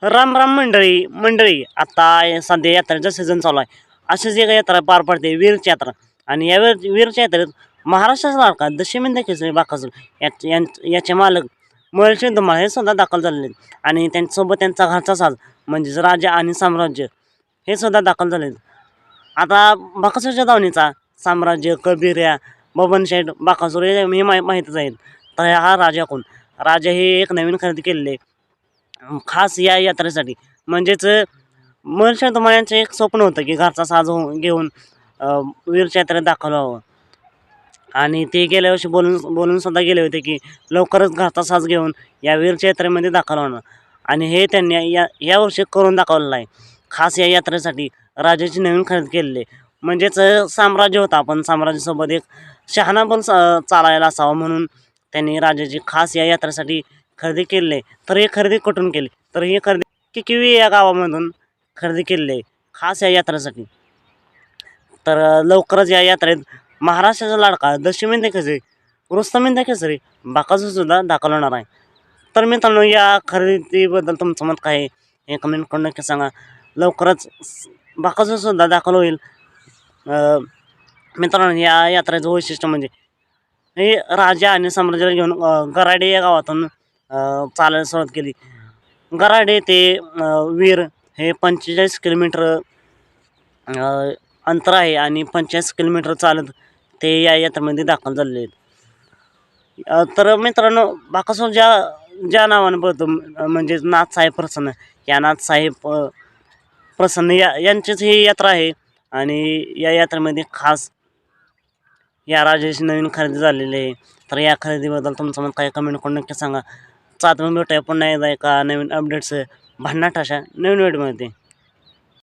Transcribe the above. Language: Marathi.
राम राम मंडळी मंडळी आता सध्या यात्रेचा सीझन चालू आहे. अशीच एक यात्रा पार पडते वीरची यात्रा. आणि या वीरच्या यात्रेत महाराष्ट्राचा लाडका दशमिंद केसरी बाकासूर याचे मालक महर्षी धुमाळ हे सुद्धा दाखल झालेले आहेत. आणि त्यांच्यासोबत त्यांचा घरचा साज म्हणजेच राजा आणि साम्राज्य हे सुद्धा दाखल झाले आहेत. आता बाकासूरच्या दावणीचा साम्राज्य कबीर्या बबनशेठ बाकासूर हे माहीतच आहेत. तर हा राजा कोण? राजा हे एक नवीन खरेदी केलेले खास या यात्रेसाठी. म्हणजेच महर्षी धुमाळ यांचं एक स्वप्न होतं की घरचा साज घेऊन वीरच्या यात्रेत दाखल व्हावं. आणि ते गेल्या वर्षी बोलून सुद्धा गेले होते की लवकरच घरचा साज घेऊन या वीरच्या यात्रेमध्ये दाखल होणार. आणि हे त्यांनी या वर्षी करून दाखवलेलं आहे. खास या यात्रेसाठी राजाची नवीन खरेदी केलेली. म्हणजेच साम्राज्य होतं, आपण साम्राज्यासोबत एक शहाणा पण चालायला असावा म्हणून त्यांनी राजाची खास या यात्रेसाठी खरेदी केलेली आहे. तर ही खरेदी कुठून केली? तर ही खरेदी किवी या गावामधून खरेदी केलेली आहे खास या यात्रेसाठी. तर लवकरच या यात्रेत महाराष्ट्राचा लाडका दशमिंद केसरी रुस्तमिंद केसरी बाकासूर सुद्धा दाखल होणार आहे. तर मित्रांनो, या खरेदीबद्दल तुमचं मत काय आहे हे कमेंट करून नक्की सांगा. लवकरच बाकासूर सुद्धा दाखल होईल. मित्रांनो, या यात्रेचं वैशिष्ट्य म्हणजे हे राजा आणि साम्राज्याला घेऊन गराडे या गावातून चालायला सुरुवात केली. गराडे ते वीर हे 45 किलोमीटर अंतर आहे आणि 45 किलोमीटर चालत ते या यात्रेमध्ये दाखल झालेले आहेत. तर मित्रांनो, बाकासूर ज्या नावानं बोलतो म्हणजेच नाथसाहेब प्रसन्न, या नाथसाहेब प्रसन्न यांचीच ही यात्रा आहे. आणि या यात्रेमध्ये खास या राजाची नवीन खरेदी झालेली आहे. तर या खरेदीबद्दल तुमचं मत काय कमेंट करून नक्की सांगा. चालतं मग भेटूया पुन्हा एकदा एका नवीन अपडेट्स भन्नाट अशा नवीन व्हिडिओमध्ये.